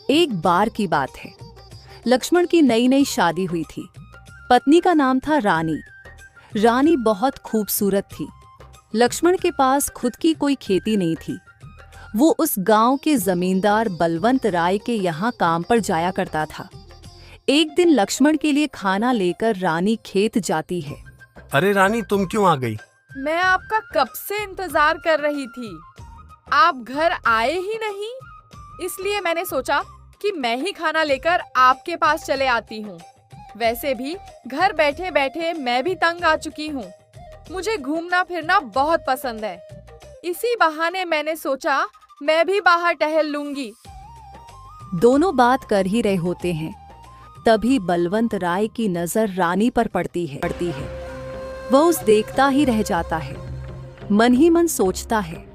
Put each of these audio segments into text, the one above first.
एक बार की बात है। लक्ष्मण की नई नई शादी हुई थी। पत्नी का नाम था रानी। रानी बहुत खूबसूरत थी। लक्ष्मण के पास खुद की कोई खेती नहीं थी। वो उस गांव के जमींदार बलवंत राय के यहाँ काम पर जाया करता था। एक दिन लक्ष्मण के लिए खाना लेकर रानी खेत जाती है। अरे रानी, तुम क्यों आ गई? मैं आपका कब से इंतजार कर रही थी। आप घर आए ही नहीं, इसलिए मैंने सोचा कि मैं ही खाना लेकर आपके पास चले आती हूँ। वैसे भी घर बैठे बैठे मैं भी तंग आ चुकी हूँ। मुझे घूमना फिरना बहुत पसंद है। इसी बहाने मैंने सोचा मैं भी बाहर टहल लूंगी। दोनों बात कर ही रहे होते हैं, तभी बलवंत राय की नजर रानी पर पड़ती है। वह उस देखता ही रह जाता है। मन ही मन सोचता है,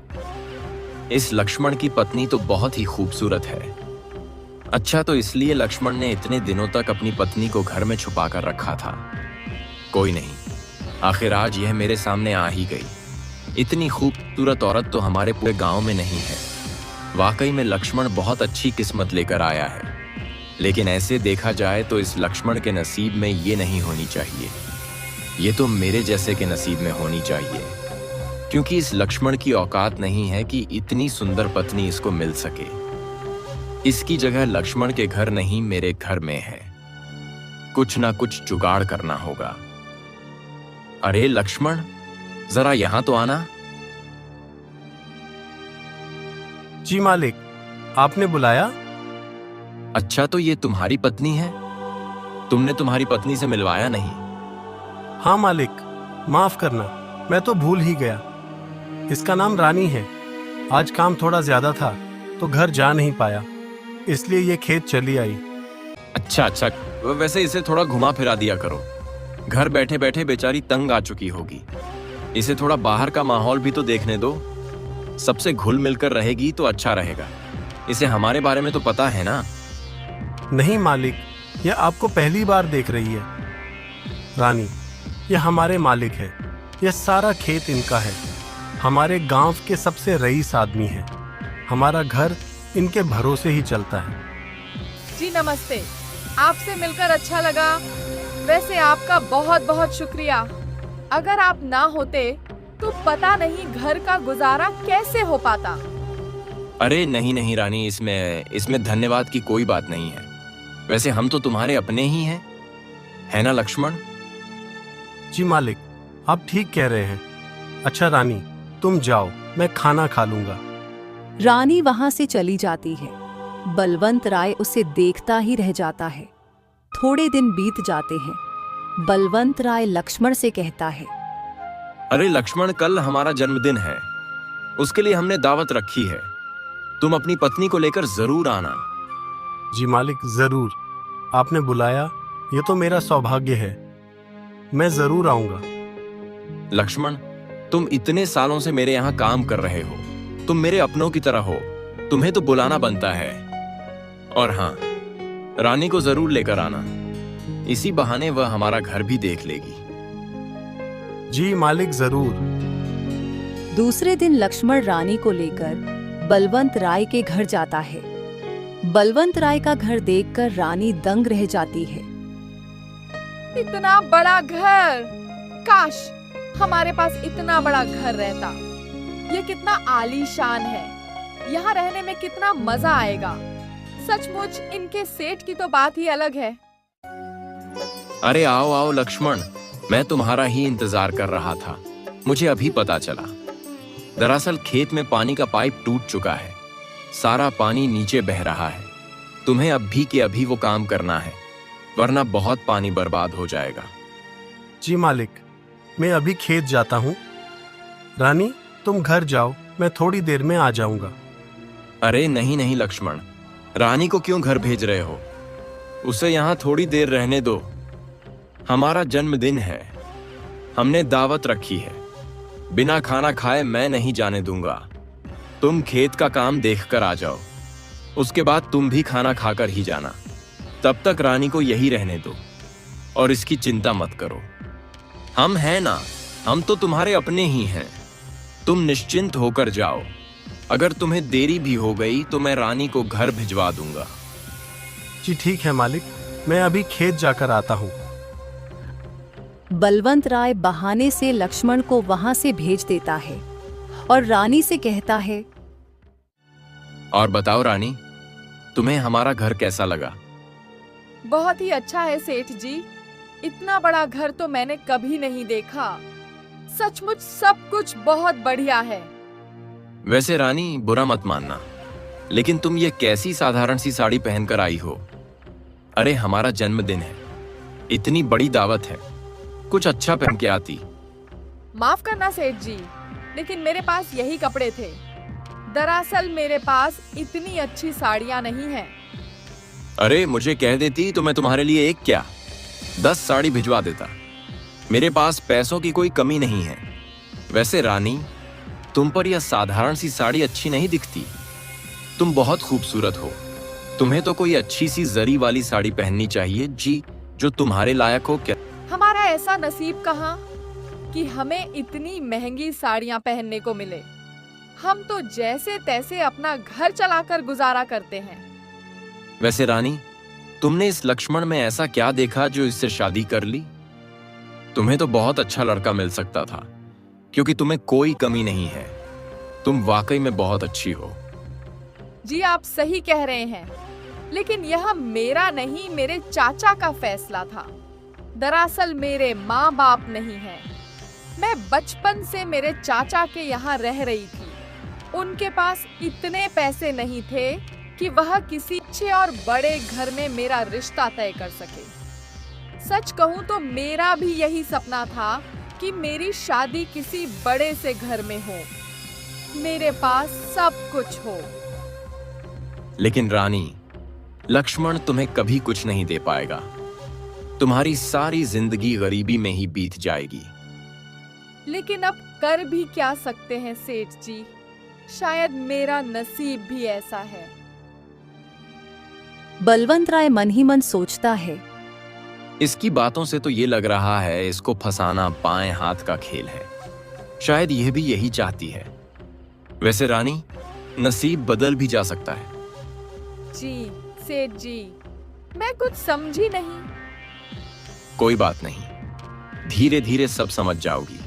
इस लक्ष्मण की पत्नी तो बहुत ही खूबसूरत है। अच्छा, तो इसलिए लक्ष्मण ने इतने दिनों तक अपनी पत्नी को घर में छुपा कर रखा था। कोई नहीं, आखिर आज यह मेरे सामने आ ही गई। इतनी खूबसूरत औरत तो हमारे पूरे गांव में नहीं है। वाकई में लक्ष्मण बहुत अच्छी किस्मत लेकर आया है। लेकिन ऐसे देखा जाए तो इस लक्ष्मण के नसीब में ये नहीं होनी चाहिए। ये तो मेरे जैसे के नसीब में होनी चाहिए, क्योंकि इस लक्ष्मण की औकात नहीं है कि इतनी सुंदर पत्नी इसको मिल सके। इसकी जगह लक्ष्मण के घर नहीं, मेरे घर में है। कुछ ना कुछ जुगाड़ करना होगा। अरे लक्ष्मण, जरा यहां तो आना। जी मालिक, आपने बुलाया? अच्छा, तो ये तुम्हारी पत्नी है? तुमने तुम्हारी पत्नी से मिलवाया नहीं? हाँ मालिक, माफ करना, मैं तो भूल ही गया। इसका नाम रानी है। आज काम थोड़ा ज्यादा था तो घर जा नहीं पाया, इसलिए ये खेत चली आई। अच्छा, वैसे इसे थोड़ा घुमा फिरा दिया करो। घर बैठे बैठे बेचारी तंग आ चुकी होगी। इसे थोड़ा बाहर का माहौल भी तो देखने दो। सबसे घुल मिलकर रहेगी तो अच्छा रहेगा। इसे हमारे बारे में तो पता है ना। नहीं मालिक, यह आपको पहली बार देख रही है। रानी, यह हमारे मालिक है। यह सारा खेत इनका है। हमारे गांव के सबसे रईस आदमी है। हमारा घर इनके भरोसे ही चलता है। जी नमस्ते, आपसे मिलकर अच्छा लगा। वैसे आपका बहुत बहुत शुक्रिया। अगर आप ना होते तो पता नहीं घर का गुजारा कैसे हो पाता। अरे नहीं रानी, इसमें धन्यवाद की कोई बात नहीं है। वैसे हम तो तुम्हारे अपने ही हैं, है ना लक्ष्मण? जी मालिक, आप ठीक कह रहे हैं। अच्छा रानी, तुम जाओ, मैं खाना खा लूंगा। रानी वहां से चली जाती है। बलवंत राय उसे देखता ही रह जाता है। थोड़े दिन बीत जाते हैं। बलवंत राय लक्ष्मण से कहता है, अरे लक्ष्मण, कल हमारा जन्मदिन है। उसके लिए हमने दावत रखी है। तुम अपनी पत्नी को लेकर जरूर आना। जी मालिक, जरूर। आपने बुलाया, ये तो मेरा सौभाग्य है। मैं जरूर आऊंगा। लक्ष्मण, तुम इतने सालों से मेरे यहाँ काम कर रहे हो। तुम मेरे अपनों की तरह हो। तुम्हें तो बुलाना बनता है। और हाँ, रानी को जरूर लेकर आना। इसी बहाने वह हमारा घर भी देख लेगी। जी मालिक, जरूर। दूसरे दिन लक्ष्मण रानी को लेकर बलवंत राय के घर जाता है। बलवंत राय का घर देखकर रानी दंग रह जाती है। इतना बड़ा घर! काश हमारे पास इतना बड़ा घर रहता। ये कितना आलीशान है। यहाँ रहने में कितना मजा आएगा। सचमुच इनके सेठ की तो बात ही अलग है। अरे आओ लक्ष्मण, मैं तुम्हारा ही इंतजार कर रहा था। मुझे अभी पता चला। दरअसल खेत में पानी का पाइप टूट चुका है। सारा पानी नीचे बह रहा है। तुम्हें अभी के अभी वो काम करना है, वरना बहुत पानी बर्बाद हो जाएगा। जी मालिक, मैं अभी खेत जाता हूँ। रानी, तुम घर जाओ, मैं थोड़ी देर में आ जाऊंगा। अरे नहीं लक्ष्मण, रानी को क्यों घर भेज रहे हो? उसे यहाँ थोड़ी देर रहने दो। हमारा जन्मदिन है, हमने दावत रखी है। बिना खाना खाए मैं नहीं जाने दूंगा। तुम खेत का काम देखकर आ जाओ, उसके बाद तुम भी खाना खाकर ही जाना। तब तक रानी को यही रहने दो और इसकी चिंता मत करो। हम हैं ना, हम तो तुम्हारे अपने ही हैं। तुम निश्चिंत होकर जाओ। अगर तुम्हें देरी भी हो गई तो मैं रानी को घर भिजवा दूंगा। जी ठीक है मालिक, मैं अभी खेत जाकर आता हूँ। बलवंत राय बहाने से लक्ष्मण को वहां से भेज देता है और रानी से कहता है, और बताओ रानी, तुम्हें हमारा घर कैसा लगा? बहुत ही अच्छा है सेठ जी। इतना बड़ा घर तो मैंने कभी नहीं देखा। सचमुच सब कुछ बहुत बढ़िया है। वैसे रानी, बुरा मत मानना, लेकिन तुम ये कैसी साधारण सी साड़ी पहनकर आई हो? अरे हमारा जन्मदिन है, इतनी बड़ी दावत है, कुछ अच्छा पहन के आती। माफ करना सेठ जी, लेकिन मेरे पास यही कपड़े थे। दरअसल मेरे पास इतनी अच्छी साड़ियाँ नहीं हैं। अरे मुझे कह देती तो मैं तुम्हारे लिए एक क्या 10 साड़ी भिजवा देता। मेरे पास पैसों की कोई कमी नहीं है। वैसे रानी, तुम पर यह साधारण सी साड़ी अच्छी नहीं दिखती। तुम बहुत खूबसूरत हो। तुम्हें तो कोई अच्छी सी जरी वाली साड़ी पहननी चाहिए जी, जो तुम्हारे लायक हो। क्या हमारा ऐसा नसीब कहाँ कि हमें इतनी महंगी साड़ियाँ पहनने को मिले। हम तो जैसे तैसे अपना घर चलाकर गुजारा करते हैं। वैसे रानी, तुमने इस लक्ष्मण में ऐसा क्या देखा जो इससे शादी कर ली? तुम्हें तो बहुत अच्छा लड़का मिल सकता था, क्योंकि तुम्हें कोई कमी नहीं है। तुम वाकई में बहुत अच्छी हो। जी आप सही कह रहे हैं, लेकिन यह मेरा नहीं, मेरे चाचा का फैसला था। दरअसल मेरे माँ बाप नहीं हैं। मैं बचपन से मेरे चाचा के यहाँ रह रही थी। उनके पास इतने पैसे नहीं थे कि वह किसी अच्छे और बड़े घर में मेरा रिश्ता तय कर सके। सच कहूँ तो मेरा भी यही सपना था कि मेरी शादी किसी बड़े से घर में हो, मेरे पास सब कुछ हो। लेकिन रानी, लक्ष्मण तुम्हें कभी कुछ नहीं दे पाएगा। तुम्हारी सारी जिंदगी गरीबी में ही बीत जाएगी। लेकिन अब कर भी क्या सकते हैं सेठ जी? शायद मेरा नसीब भी ऐसा है। बलवंत राय मन ही मन सोचता है, इसकी बातों से तो ये लग रहा है इसको फंसाना बाएं हाथ का खेल है। शायद यह भी यही चाहती है। वैसे रानी, नसीब बदल भी जा सकता है। जी सेठ जी, मैं कुछ समझी नहीं। कोई बात नहीं, धीरे धीरे सब समझ जाओगी।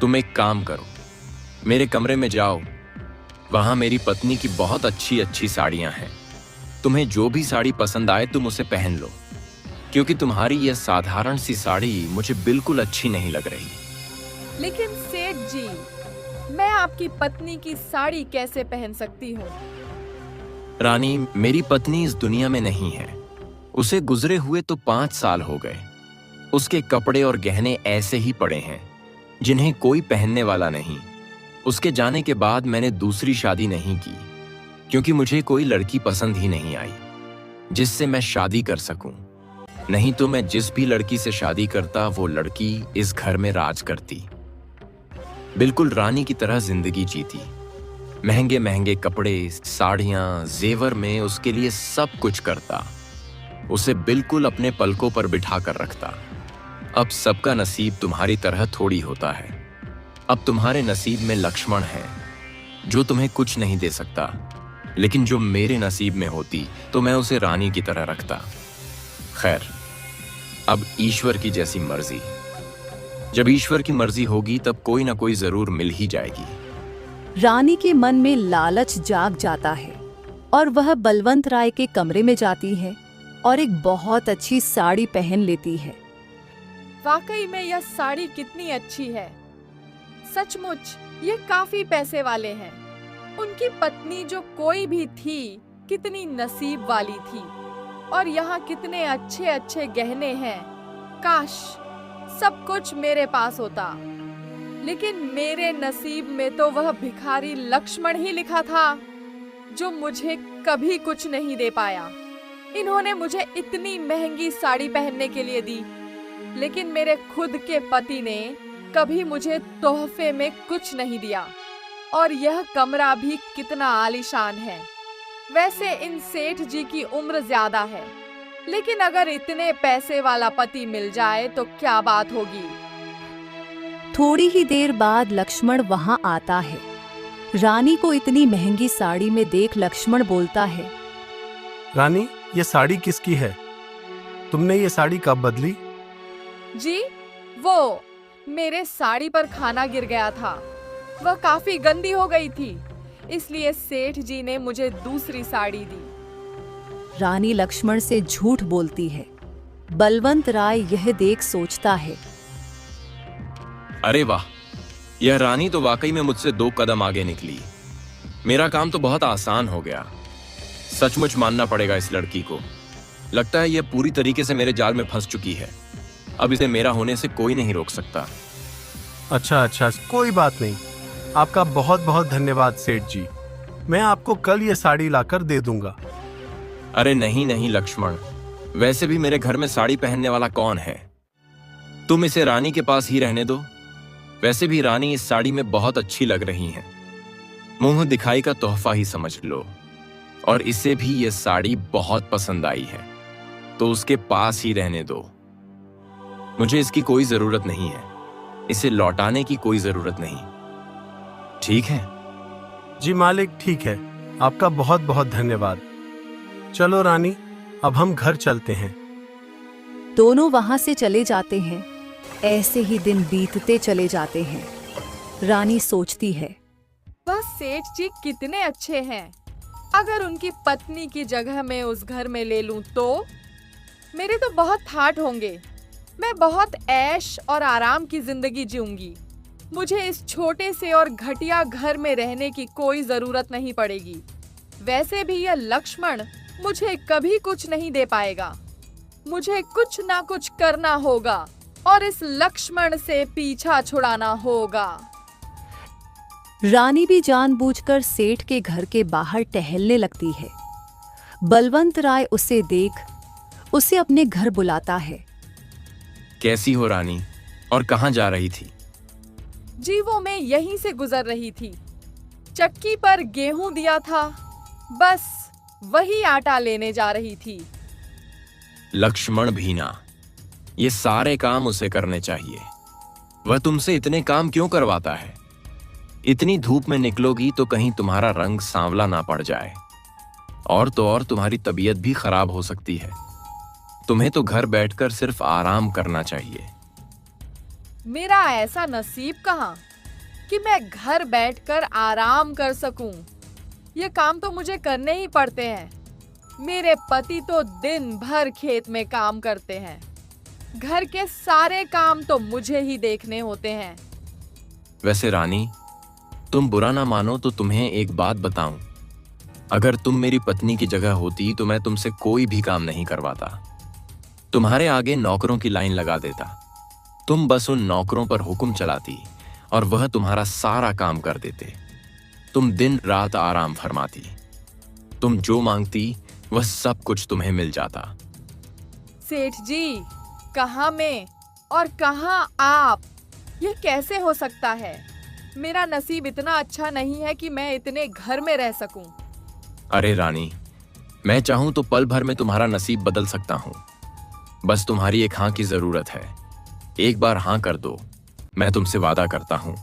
तुम एक काम करो, मेरे कमरे में जाओ। वहां मेरी पत्नी की बहुत अच्छी अच्छी साड़ियां हैं। तुम्हें जो भी साड़ी पसंद आए तुम उसे पहन लो, क्योंकि तुम्हारी यह साधारण सी साड़ी मुझे बिल्कुल अच्छी नहीं लग रही। लेकिन सेठ जी, मैं आपकी पत्नी की साड़ी कैसे पहन सकती हूँ? रानी, मेरी पत्नी इस दुनिया में नहीं है। उसे गुजरे हुए तो 5 साल हो गए। उसके कपड़े और गहने ऐसे ही पड़े हैं, जिन्हें कोई पहनने वाला नहीं। उसके जाने के बाद मैंने दूसरी शादी नहीं की, क्योंकि मुझे कोई लड़की पसंद ही नहीं आई जिससे मैं शादी कर सकूं। नहीं तो मैं जिस भी लड़की से शादी करता, वो लड़की इस घर में राज करती, बिल्कुल रानी की तरह जिंदगी जीती। महंगे महंगे कपड़े, साड़ियां, जेवर में उसके लिए सब कुछ करता। उसे बिल्कुल अपने पलकों पर बिठा कर रखता। अब सबका नसीब तुम्हारी तरह थोड़ी होता है। अब तुम्हारे नसीब में लक्ष्मण है, जो तुम्हें कुछ नहीं दे सकता। लेकिन जो मेरे नसीब में होती तो मैं उसे रानी की तरह रखता। खैर, अब ईश्वर की जैसी मर्जी। जब ईश्वर की मर्जी होगी तब कोई ना कोई जरूर मिल ही जाएगी। रानी के मन में लालच जाग जाता है और वह बलवंत राय के कमरे में जाती है और एक बहुत अच्छी साड़ी पहन लेती है। वाकई में यह साड़ी कितनी अच्छी है। सचमुच ये काफी पैसे वाले हैं। उनकी पत्नी जो कोई भी थी, कितनी नसीब वाली थी। और यहाँ कितने अच्छे अच्छे गहने हैं। काश सब कुछ मेरे पास होता। लेकिन मेरे नसीब में तो वह भिखारी लक्ष्मण ही लिखा था, जो मुझे कभी कुछ नहीं दे पाया। इन्होंने मुझे इतनी महंगी साड़ी पहनने के लिए दी, लेकिन मेरे खुद के पति ने कभी मुझे तोहफे में कुछ नहीं दिया। और यह कमरा भी कितना आलीशान है। वैसे इन सेठ जी की उम्र ज्यादा है, लेकिन अगर इतने पैसे वाला पति मिल जाए तो क्या बात होगी। थोड़ी ही देर बाद लक्ष्मण वहां आता है। रानी को इतनी महंगी साड़ी में देख लक्ष्मण बोलता है, रानी, ये साड़ी किसकी है? तुमने ये साड़ी कब बदली? जी, वो मेरे साड़ी पर खाना गिर गया था। वह काफी गंदी हो गई थी, इसलिए सेठ जी ने मुझे दूसरी साड़ी दी। रानी लक्ष्मण से झूठ बोलती है। बलवंत राय यह देख सोचता है। अरे वाह, यह रानी तो वाकई में मुझसे 2 कदम आगे निकली। मेरा काम तो बहुत आसान हो गया। सचमुच मानना पड़ेगा इस लड़की को। लगता है यह पूरी तरीके से मेरे जाल में फंस चुकी है। अब इसे मेरा होने से कोई नहीं रोक सकता। अच्छा, कोई बात नहीं। आपका बहुत बहुत धन्यवाद सेठ जी। मैं आपको कल ये साड़ी लाकर दे दूंगा। अरे नहीं लक्ष्मण, वैसे भी मेरे घर में साड़ी पहनने वाला कौन है? तुम इसे रानी के पास ही रहने दो। वैसे भी रानी इस साड़ी में बहुत अच्छी लग रही हैं। मुंह दिखाई का तोहफा ही समझ लो। और इसे भी यह साड़ी बहुत पसंद आई है, तो उसके पास ही रहने दो। मुझे इसकी कोई जरूरत नहीं है। इसे लौटाने की कोई जरूरत नहीं। ठीक है? जी मालिक, ठीक है। आपका बहुत बहुत धन्यवाद। चलो रानी, अब हम घर चलते हैं। दोनों वहां से चले जाते हैं। ऐसे ही दिन बीतते चले जाते हैं। रानी सोचती है, वह सेठ जी कितने अच्छे हैं। अगर उनकी पत्नी की जगह मैं उस घर में ले लूं तो मेरे तो बहुत ठाठ होंगे। मैं बहुत ऐश और आराम की जिंदगी जीऊंगी। मुझे इस छोटे से और घटिया घर में रहने की कोई जरूरत नहीं पड़ेगी। वैसे भी यह लक्ष्मण मुझे कभी कुछ नहीं दे पाएगा। मुझे कुछ ना कुछ करना होगा और इस लक्ष्मण से पीछा छुड़ाना होगा। रानी भी जानबूझकर सेठ के घर के बाहर टहलने लगती है। बलवंत राय उसे देख उसे अपने घर बुलाता है। कैसी हो रानी, और कहां जा रही थी? जी, वो मैं यहीं से गुजर रही थी। चक्की पर गेहूं दिया था, बस वही आटा लेने जा रही थी। लक्ष्मण भी ना, ये सारे काम उसे करने चाहिए। वह तुमसे इतने काम क्यों करवाता है? इतनी धूप में निकलोगी तो कहीं तुम्हारा रंग सांवला ना पड़ जाए, और तो और तुम्हारी तबीयत भी खराब हो सकती है। तुम्हें तो घर बैठकर सिर्फ आराम करना चाहिए। मेरा ऐसा नसीब कहाँ कि मैं घर बैठकर आराम कर सकूं। ये काम तो मुझे करने ही पड़ते हैं। मेरे पति तो दिन भर खेत में काम करते हैं। घर के सारे काम तो मुझे ही देखने होते हैं। वैसे रानी, तुम बुरा ना मानो तो तुम्हें एक बात बताऊं। अगर तुम मेरी पत्नी की जगह होती तो मैं तुमसे कोई भी काम नहीं करवाता। तुम्हारे आगे नौकरों की लाइन लगा देता। तुम बस उन नौकरों पर हुक्म चलाती और वह तुम्हारा सारा काम कर देते। तुम दिन रात आराम फरमाती। तुम जो मांगती वह सब कुछ तुम्हें मिल जाता। सेठ जी, कहाँ मैं और कहाँ आप? यह कैसे हो सकता है? मेरा नसीब इतना अच्छा नहीं है कि मैं इतने घर में रह सकूं। अरे रानी, मैं चाहूं तो पल भर में तुम्हारा नसीब बदल सकता हूं। बस तुम्हारी एक हाँ की जरूरत है। एक बार हाँ कर दो, मैं तुमसे वादा करता हूं,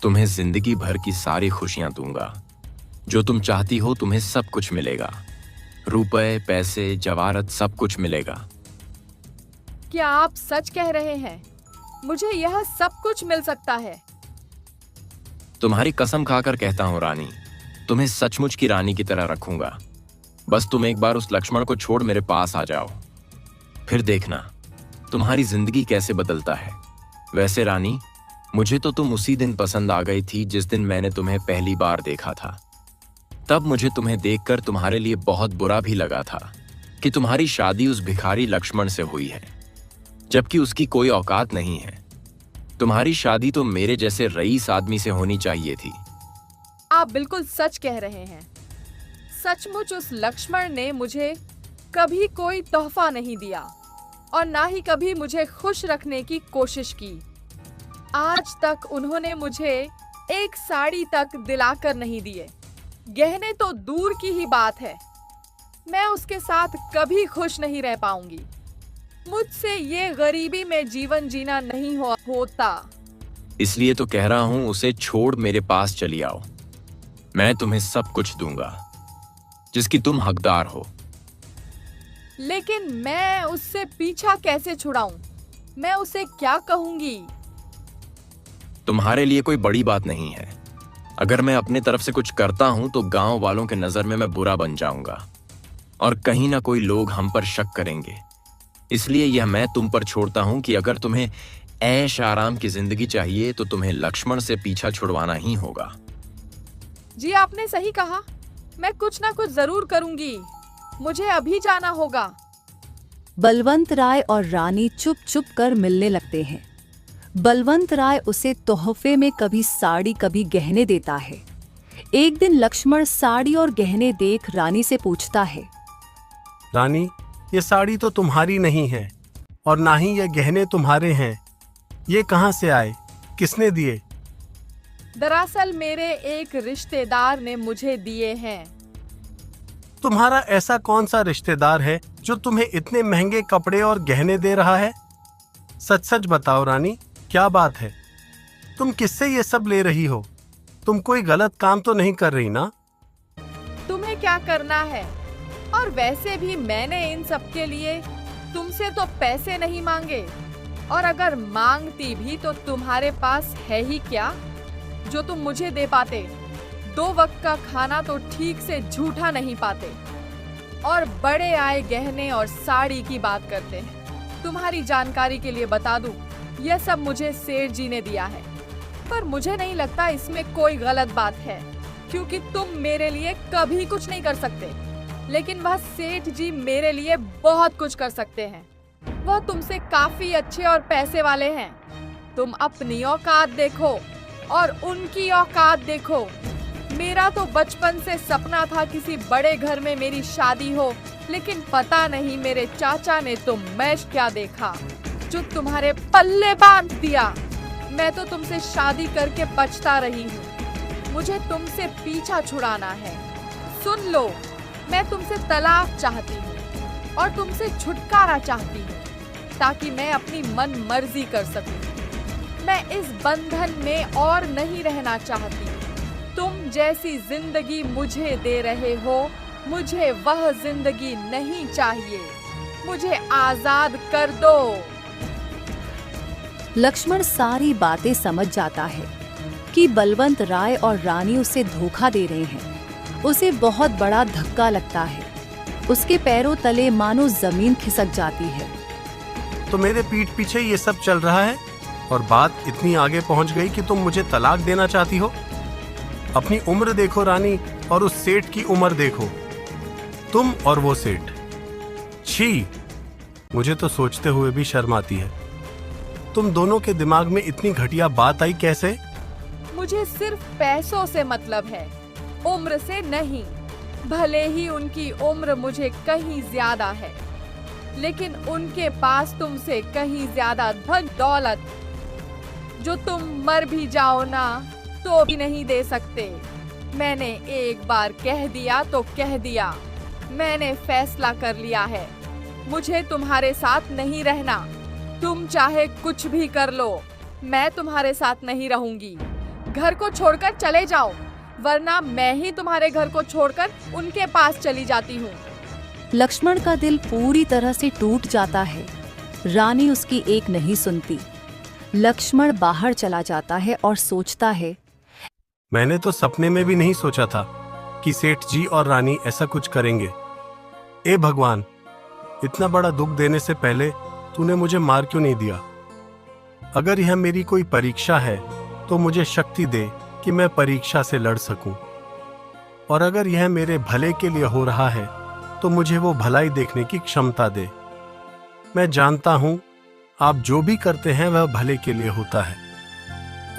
तुम्हें जिंदगी भर की सारी खुशियां दूंगा। जो तुम चाहती हो तुम्हें सब कुछ मिलेगा। रुपए, पैसे, जवारत सब कुछ मिलेगा। क्या आप सच कह रहे हैं? मुझे यह सब कुछ मिल सकता है? तुम्हारी कसम खाकर कहता हूं रानी, तुम्हें सचमुच की रानी की तरह रखूंगा। बस तुम एक बार उस लक्ष्मण को छोड़ मेरे पास आ जाओ, फिर देखना तुम्हारी जिंदगी कैसे बदलता है। वैसे रानी, मुझे तो तुम उसी दिन पसंद आ गई थी जिस दिन मैंने तुम्हें पहली बार देखा था। तब मुझे तुम्हें देखकर तुम्हारे लिए बहुत बुरा भी लगा था कि तुम्हारी शादी उस भिखारी लक्ष्मण से हुई है, जबकि उसकी कोई औकात नहीं है। तुम्हारी शादी तो मेरे जैसे रईस आदमी से होनी चाहिए थी। आप बिल्कुल सच कह रहे हैं। सचमुच उस लक्ष्मण ने मुझे कभी कोई तोहफा नहीं दिया और ना ही कभी मुझे खुश रखने की कोशिश की। आज तक उन्होंने मुझे एक साड़ी तक दिलाकर नहीं दिए। गहने तो दूर की ही बात है। मैं उसके साथ कभी खुश नहीं रह पाऊंगी। मुझसे ये गरीबी में जीवन जीना नहीं होता। इसलिए तो कह रहा हूं, उसे छोड़ मेरे पास चली आओ। मैं तुम्हें सब कुछ दूंगा जिसकी तुम हकदार हो। लेकिन मैं उससे पीछा कैसे छुड़ाऊं? मैं उसे क्या कहूंगी? तुम्हारे लिए कोई बड़ी बात नहीं है। अगर मैं अपने तरफ से कुछ करता हूं तो गांव वालों के नजर में मैं बुरा बन जाऊंगा और कहीं ना कोई लोग हम पर शक करेंगे। इसलिए यह मैं तुम पर छोड़ता हूं कि अगर तुम्हें ऐश आराम की जिंदगी चाहिए तो तुम्हें लक्ष्मण से पीछा छुड़वाना ही होगा। जी आपने सही कहा, मैं कुछ ना कुछ जरूर करूंगी। मुझे अभी जाना होगा। बलवंत राय और रानी चुप चुप कर मिलने लगते हैं। बलवंत राय उसे तोहफे में कभी साड़ी कभी गहने देता है। एक दिन लक्ष्मण साड़ी और गहने देख रानी से पूछता है, रानी, ये साड़ी तो तुम्हारी नहीं है और ना ही ये गहने तुम्हारे हैं। ये कहाँ से आए? किसने दिए? दरअसल मेरे एक रिश्तेदार ने मुझे दिए हैं। तुम्हारा ऐसा कौन सा रिश्तेदार है जो तुम्हें इतने महंगे कपड़े और गहने दे रहा है? सच सच बताओ रानी, क्या बात है? तुम किससे ये सब ले रही हो? तुम कोई गलत काम तो नहीं कर रही ना? तुम्हें क्या करना है? और वैसे भी मैंने इन सब के लिए तुमसे तो पैसे नहीं मांगे, और अगर मांगती भी तो तुम्हारे पास है ही क्या जो तुम मुझे दे पाते? 2 वक्त का खाना तो ठीक से झूठा नहीं पाते, और बड़े आए गहने और साड़ी की बात करते हैं। तुम्हारी जानकारी के लिए बता दूं, यह सब मुझे सेठ जी ने दिया है, पर मुझे नहीं लगता इसमें कोई गलत बात है, क्योंकि तुम मेरे लिए कभी कुछ नहीं कर सकते, लेकिन वह सेठ जी मेरे लिए बहुत कुछ कर सकते हैं। वह तुमसे काफी अच्छे और पैसे वाले हैं। तुम अपनी औकात देखो और उनकी औकात देखो। मेरा तो बचपन से सपना था किसी बड़े घर में मेरी शादी हो, लेकिन पता नहीं मेरे चाचा ने तो मैश क्या देखा जो तुम्हारे पल्ले बांध दिया। मैं तो तुमसे शादी करके पछता रही हूँ। मुझे तुमसे पीछा छुड़ाना है। सुन लो, मैं तुमसे तलाक चाहती हूँ और तुमसे छुटकारा चाहती हूँ, ताकि मैं अपनी मन मर्जी कर सकूं। मैं इस बंधन में और नहीं रहना चाहती। तुम जैसी जिंदगी मुझे दे रहे हो, मुझे वह जिंदगी नहीं चाहिए। मुझे आजाद कर दो। लक्ष्मण सारी बातें समझ जाता है कि बलवंत राय और रानी उसे धोखा दे रहे हैं। उसे बहुत बड़ा धक्का लगता है। उसके पैरों तले मानो जमीन खिसक जाती है। तो मेरे पीठ पीछे ये सब चल रहा है और बात इतनी आगे पहुंच गई कि तुम मुझे तलाक देना चाहती हो? अपनी उम्र देखो रानी, और उस सेठ की उम्र देखो। तुम और वो सेठ, छी! मुझे तो सोचते हुए भी शर्म आती है। तुम दोनों के दिमाग में इतनी घटिया बात आई कैसे? मुझे सिर्फ पैसों से मतलब है, उम्र से नहीं। भले ही उनकी उम्र मुझे कहीं ज्यादा है, लेकिन उनके पास तुमसे कहीं ज्यादा धन दौलत, जो तुम मर भी जाओ ना तो भी नहीं दे सकते। मैंने एक बार कह दिया तो कह दिया। मैंने फैसला कर लिया है। मुझे तुम्हारे साथ नहीं रहना। तुम चाहे कुछ भी कर लो, मैं तुम्हारे साथ नहीं रहूंगी। घर को छोड़कर चले जाओ, वरना मैं ही तुम्हारे घर को छोड़कर उनके पास चली जाती हूँ। लक्ष्मण का दिल पूरी तरह से टूट जाता है। रानी उसकी एक नहीं सुनती। लक्ष्मण बाहर चला जाता है और सोचता है, मैंने तो सपने में भी नहीं सोचा था कि सेठ जी और रानी ऐसा कुछ करेंगे। ए भगवान, इतना बड़ा दुख देने से पहले तूने मुझे मार क्यों नहीं दिया? अगर यह मेरी कोई परीक्षा है तो मुझे शक्ति दे कि मैं परीक्षा से लड़ सकूं, और अगर यह मेरे भले के लिए हो रहा है तो मुझे वो भलाई देखने की क्षमता दे। मैं जानता हूं आप जो भी करते हैं वह भले के लिए होता है,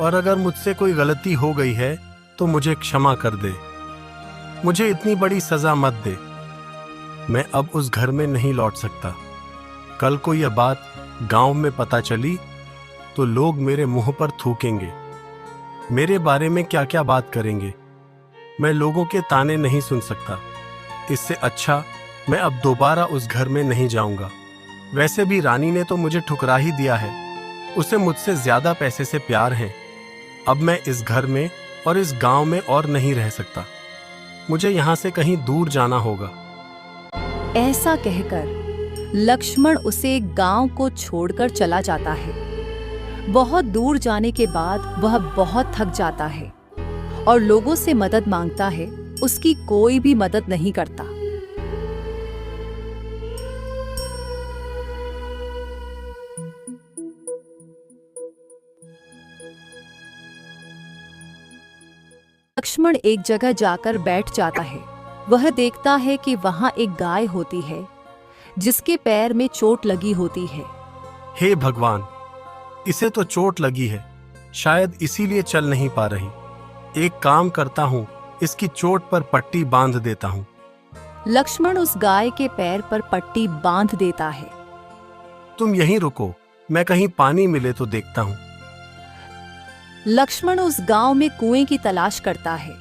और अगर मुझसे कोई गलती हो गई है तो मुझे क्षमा कर दे। मुझे इतनी बड़ी सजा मत दे। मैं अब उस घर में नहीं लौट सकता। कल को यह बात गांव में पता चली तो लोग मेरे मुंह पर थूकेंगे, मेरे बारे में क्या क्या बात करेंगे। मैं लोगों के ताने नहीं सुन सकता। इससे अच्छा मैं अब दोबारा उस घर में नहीं जाऊंगा। वैसे भी रानी ने तो मुझे ठुकरा ही दिया है। उसे मुझसे ज्यादा पैसे से प्यार है। अब मैं इस घर में और इस गांव में और नहीं रह सकता। मुझे यहाँ से कहीं दूर जाना होगा। ऐसा कहकर लक्ष्मण उसे गांव को छोड़कर चला जाता है। बहुत दूर जाने के बाद वह बहुत थक जाता है और लोगों से मदद मांगता है। उसकी कोई भी मदद नहीं करता। लक्ष्मण एक जगह जाकर बैठ जाता है। वह देखता है कि वहां एक गाय होती है जिसके पैर में चोट लगी होती है। हे भगवान, इसे तो चोट लगी है, शायद इसीलिए चल नहीं पा रही। एक काम करता हूँ, इसकी चोट पर पट्टी बांध देता हूँ। लक्ष्मण उस गाय के पैर पर पट्टी बांध देता है। तुम यहीं रुको, मैं कहीं पानी मिले तो देखता हूँ। लक्ष्मण उस गांव में कुएं की तलाश करता है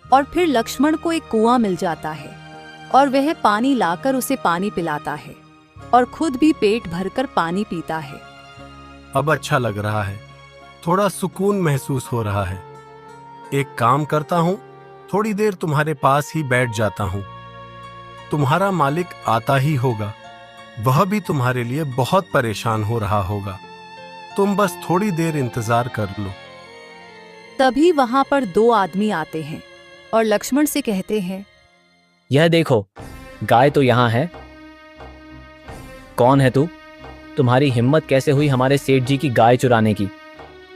और फिर लक्ष्मण को एक कुआं मिल जाता है और वह पानी लाकर उसे पानी पिलाता है और खुद भी पेट भरकर पानी पीता है। अब अच्छा लग रहा है, थोड़ा सुकून महसूस हो रहा है। एक काम करता हूँ, थोड़ी देर तुम्हारे पास ही बैठ जाता हूँ। तुम्हारा मालिक आता ही होगा, वह भी तुम्हारे लिए बहुत परेशान हो रहा होगा। तुम बस थोड़ी देर इंतजार कर लो। तभी वहां पर दो आदमी आते हैं और लक्ष्मण से कहते हैं, यह देखो, गाय तो यहाँ है। कौन है तू? तुम्हारी हिम्मत कैसे हुई हमारे सेठ जी की गाय चुराने की?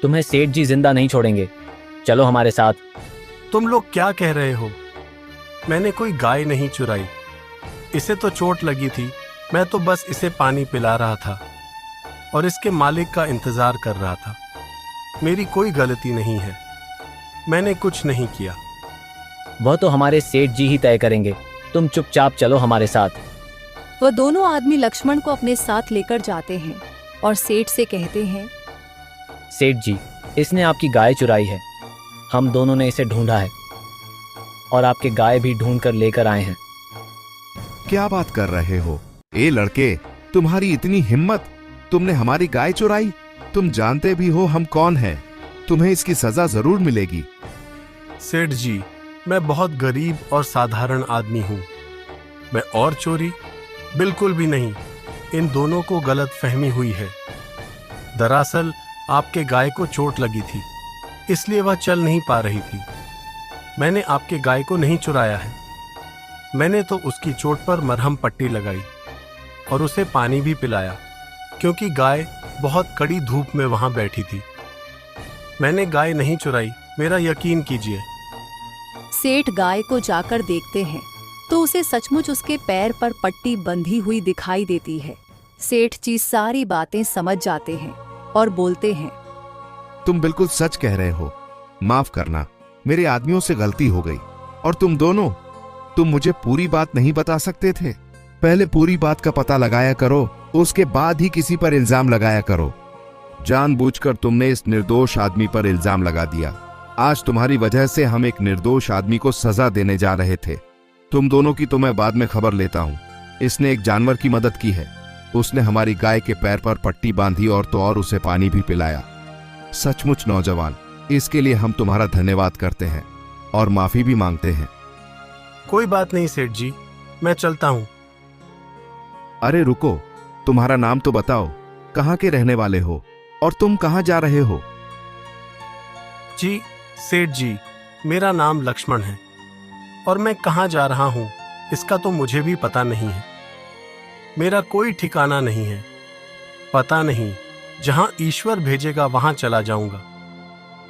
तुम्हें सेठ जी जिंदा नहीं छोड़ेंगे। चलो हमारे साथ। तुम लोग क्या कह रहे हो? मैंने कोई गाय नहीं चुराई। इसे तो चोट लगी थी, मैं तो बस इसे पानी पिला रहा था और इसके मालिक का इंतजार कर रहा था। मेरी कोई गलती नहीं है, मैंने कुछ नहीं किया। वह तो हमारे सेठ जी ही तय करेंगे। तुम चुपचाप चलो हमारे साथ। वह दोनों आदमी लक्ष्मण को अपने साथ लेकर जाते हैं और सेठ से कहते हैं, सेठ जी, इसने आपकी गाय चुराई है। हम दोनों ने इसे ढूंढा है और आपके गाय भी ढूंढ कर लेकर आए हैं। क्या बात कर रहे हो? ए लड़के, तुम्हारी इतनी हिम्मत, तुमने हमारी गाय चुराई? तुम जानते भी हो हम कौन हैं। तुम्हें इसकी सजा जरूर मिलेगी। सेठ जी, मैं बहुत गरीब और साधारण आदमी हूँ। मैं और चोरी बिल्कुल भी नहीं। इन दोनों को गलत फहमी हुई है। दरअसल आपके गाय को चोट लगी थी, इसलिए वह चल नहीं पा रही थी। मैंने आपके गाय को नहीं चुराया है। मैंने तो उसकी चोट पर मरहम पट्टी लगाई और उसे पानी भी पिलाया, क्योंकि गाय बहुत कड़ी धूप में वहां बैठी थी। मैंने गाय नहीं चुराई, मेरा यकीन कीजिए। सेठ गाय को जाकर देखते हैं तो उसे सचमुच उसके पैर पर पट्टी बंधी हुई दिखाई देती है। सेठ जी सारी बातें समझ जाते हैं और बोलते हैं, तुम बिल्कुल सच कह रहे हो। माफ करना, मेरे आदमियों से गलती हो गई। और तुम दोनों, तुम मुझे पूरी बात नहीं बता सकते थे? पहले पूरी बात का पता लगाया करो, उसके बाद ही किसी पर इल्जाम लगाया करो। जानबूझकर तुमने इस निर्दोष आदमी पर इल्जाम लगा दिया। आज तुम्हारी वजह से हम एक निर्दोष आदमी को सजा देने जा रहे थे। तुम दोनों की तो मैं बाद में खबर लेता हूँ। इसने एक जानवर की मदद की है। उसने हमारी गाय के पैर पर पट्टी बांधी और तो और उसे पानी भी पिलाया। सचमुच नौजवान, इसके लिए हम तुम्हारा धन्यवाद करते हैं और माफी भी मांगते हैं। कोई बात नहीं सेठ जी, मैं चलता हूँ। अरे रुको, तुम्हारा नाम तो बताओ। कहाँ के रहने वाले हो और तुम कहाँ जा रहे हो? जी सेठ जी, मेरा नाम लक्ष्मण है और मैं कहाँ जा रहा हूँ इसका तो मुझे भी पता नहीं है। मेरा कोई ठिकाना नहीं है। पता नहीं, जहां ईश्वर भेजेगा वहां चला जाऊंगा।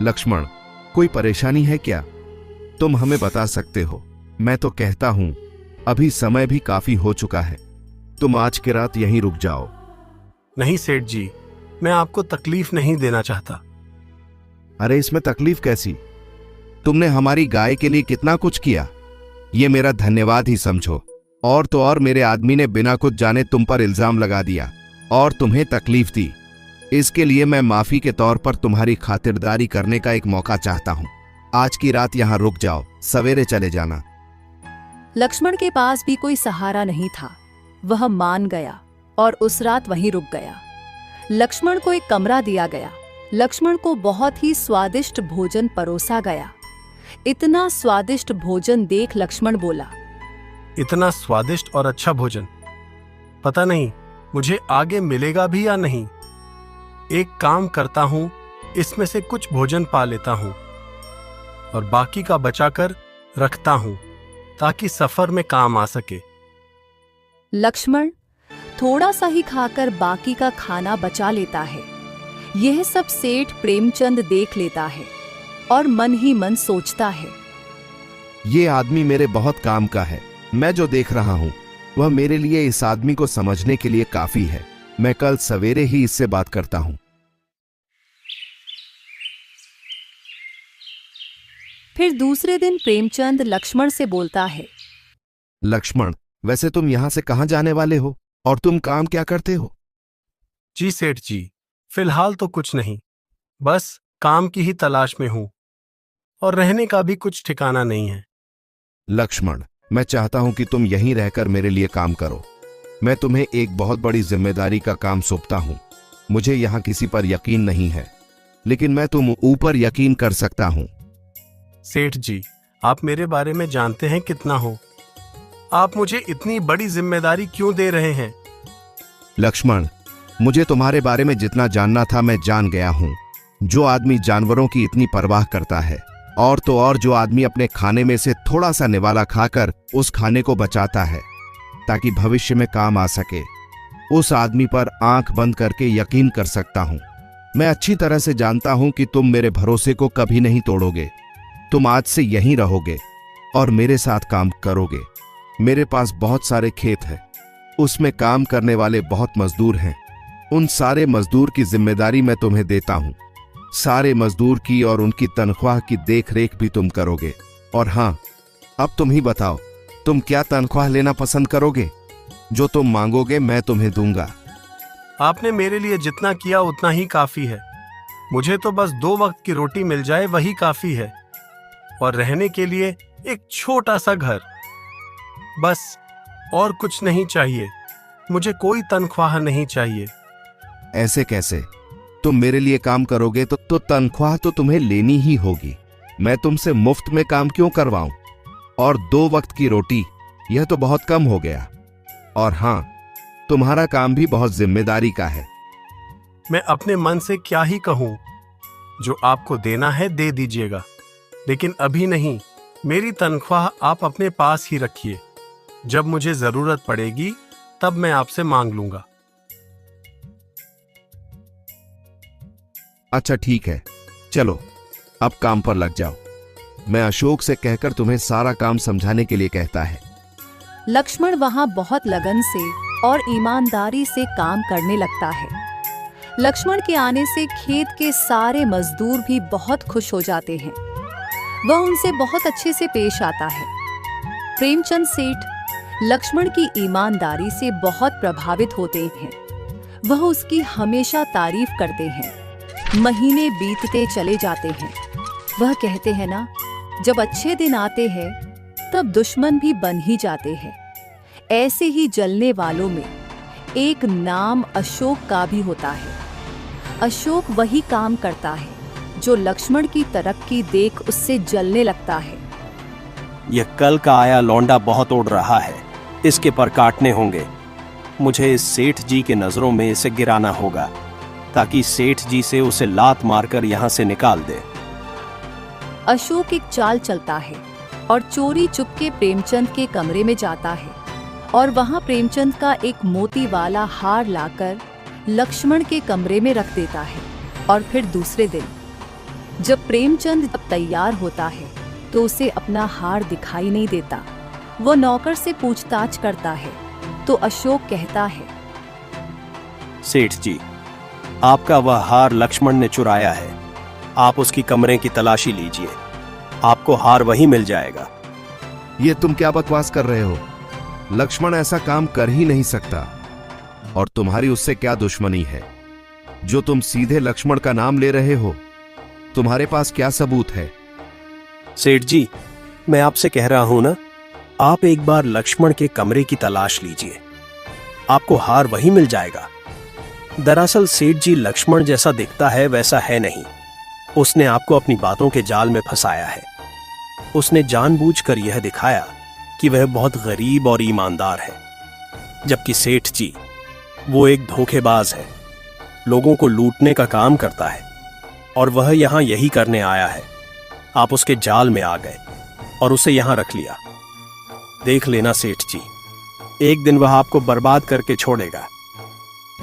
लक्ष्मण, कोई परेशानी है क्या? तुम हमें बता सकते हो। मैं तो कहता हूं, अभी समय भी काफी हो चुका है। तुम आज की रात यहीं रुक जाओ। नहीं सेठ जी, मैं आपको तकलीफ नहीं देना चाहता। अरे इसमें तकलीफ कैसी? तुमने हमारी गाय के लिए कितना कुछ किया, ये मेरा धन्यवाद ही समझो। और तो और मेरे आदमी ने बिना कुछ जाने तुम पर इल्जाम लगा दिया और तुम्हें तकलीफ दी। इसके लिए मैं माफी के तौर पर तुम्हारी खातिरदारी करने का एक मौका चाहता हूं। आज की रात यहां रुक जाओ, सवेरे चले जाना। लक्ष्मण के पास भी कोई सहारा नहीं था। वह मान गया और उस रात वहीं रुक गया। लक्ष्मण को एक कमरा दिया गया। लक्ष्मण को बहुत ही स्वादिष्ट भोजन परोसा गया। इतना स्वादिष्ट भोजन देख लक्ष्मण बोला, इतना स्वादिष्ट और अच्छा भोजन, पता नहीं मुझे आगे मिलेगा भी या नहीं। एक काम करता हूं, इसमें से कुछ भोजन पा लेता हूं और बाकी का बचाकर रखता हूं ताकि सफर में काम आ सके। लक्ष्मण थोड़ा सा ही खाकर बाकी का खाना बचा लेता है। यह सब सेठ प्रेमचंद देख लेता है और मन ही मन सोचता है, ये आदमी मेरे बहुत काम का है। मैं जो देख रहा हूं वह मेरे लिए इस आदमी को समझने के लिए काफी है। मैं कल सवेरे ही इससे बात करता हूं। फिर दूसरे दिन प्रेमचंद लक्ष्मण से बोलता है, लक्ष्मण, वैसे तुम यहां से कहां जाने वाले हो और तुम काम क्या करते हो? जी सेठ जी, फिलहाल तो कुछ नहीं, बस काम की ही तलाश में हूं और रहने का भी कुछ ठिकाना नहीं है। लक्ष्मण, मैं चाहता हूं कि तुम यहीं रहकर मेरे लिए काम करो। मैं तुम्हें एक बहुत बड़ी जिम्मेदारी का काम सौंपता हूं। मुझे यहां किसी पर यकीन नहीं है, लेकिन मैं तुम ऊपर यकीन कर सकता हूं। सेठ जी, आप मेरे बारे में जानते हैं कितना हो। आप मुझे इतनी बड़ी जिम्मेदारी क्यों दे रहे हैं? लक्ष्मण, मुझे तुम्हारे बारे में जितना जानना था मैं जान गया हूं। जो आदमी जानवरों की इतनी परवाह करता है, और तो और जो आदमी अपने खाने में से थोड़ा सा निवाला खाकर उस खाने को बचाता है ताकि भविष्य में काम आ सके, उस आदमी पर आंख बंद करके यकीन कर सकता हूं। मैं अच्छी तरह से जानता हूं कि तुम मेरे भरोसे को कभी नहीं तोड़ोगे। तुम आज से यहीं रहोगे और मेरे साथ काम करोगे। मेरे पास बहुत सारे खेत हैं, उसमें काम करने वाले बहुत मजदूर हैं। उन सारे मजदूर की जिम्मेदारी मैं तुम्हें देता हूं। सारे मजदूर की और उनकी तनख्वाह की देखरेख भी तुम करोगे। और हां, अब तुम ही बताओ, तुम क्या तनख्वाह लेना पसंद करोगे? जो तुम मांगोगे मैं तुम्हें दूंगा। आपने मेरे लिए जितना किया उतना ही काफी है। मुझे तो बस 2 वक्त की रोटी मिल जाए वही काफी है, और रहने के लिए एक छोटा सा घर, बस। और कुछ नहीं चाहिए। मुझे कोई तनख्वाह नहीं चाहिए। ऐसे कैसे? तुम मेरे लिए काम करोगे तो तनख्वाह तो तुम्हें लेनी ही होगी। मैं तुमसे मुफ्त में काम क्यों करवाऊं? और 2 वक्त की रोटी, यह तो बहुत कम हो गया। और हां, तुम्हारा काम भी बहुत जिम्मेदारी का है। मैं अपने मन से क्या ही कहूं। जो आपको देना है दे दीजिएगा, लेकिन अभी नहीं। मेरी तनख्वाह आप अपने पास ही रखिए। जब मुझे जरूरत पड़ेगी तब मैं आपसे मांग लूंगा। अच्छा ठीक है, चलो अब काम पर लग जाओ। मैं अशोक से कहकर तुम्हें सारा काम समझाने के लिए कहता है। लक्ष्मण वहां बहुत लगन से और ईमानदारी से काम करने लगता है। लक्ष्मण के आने से खेत के सारे मजदूर भी बहुत खुश हो जाते हैं। वह उनसे बहुत अच्छे से पेश आता है। प्रेमचंद सेठ लक्ष्मण की ईमानदारी से बहुत प्रभावित होते हैं। वह उसकी हमेशा तारीफ करते हैं। महीने बीतते चले जाते हैं। वह कहते हैं ना, जब अच्छे दिन आते हैं तब दुश्मन भी बन ही जाते हैं। ऐसे ही जलने वालों में एक नाम अशोक का भी होता है। अशोक वही काम करता है जो लक्ष्मण की तरक्की देख उससे जलने लगता है। यह कल का आया लौंडा बहुत उड़ रहा है, इसके पर काटने होंगे। मुझे इस सेठ जी के नजरों में इसे गिराना होगा ताकि सेठ जी से उसे लात मारकर यहां से निकाल दे। अशोक एक चाल चलता है और चोरी चुपके प्रेमचंद के कमरे में जाता है और वहां प्रेमचंद का एक मोती वाला हार लाकर लक्ष्मण के कमरे में रख देता है। और फिर दूसरे दिन जब प्रेमचंद तैयार होता है तो उसे अपना हार दिखाई नहीं देता। वो नौकर से पूछताछ करता है तो अशोक कहता है, सेठ जी, आपका वह हार लक्ष्मण ने चुराया है। आप उसकी कमरे की तलाशी लीजिए, आपको हार वहीं मिल जाएगा। ये तुम क्या बकवास कर रहे हो? लक्ष्मण ऐसा काम कर ही नहीं सकता। और तुम्हारी उससे क्या दुश्मनी है जो तुम सीधे लक्ष्मण का नाम ले रहे हो? तुम्हारे पास क्या सबूत है? सेठ जी, मैं आपसे कह रहा हूं ना, आप एक बार लक्ष्मण के कमरे की तलाश लीजिए, आपको हार वहीं मिल जाएगा। दरअसल सेठ जी लक्ष्मण जैसा दिखता है वैसा है नहीं। उसने आपको अपनी बातों के जाल में फंसाया है। उसने जानबूझकर यह दिखाया कि वह बहुत गरीब और ईमानदार है, जबकि सेठ जी वो एक धोखेबाज है, लोगों को लूटने का काम करता है और वह यहाँ यही करने आया है। आप उसके जाल में आ गए और उसे यहाँ रख लिया। देख लेना सेठ जी, एक दिन वह आपको बर्बाद करके छोड़ेगा।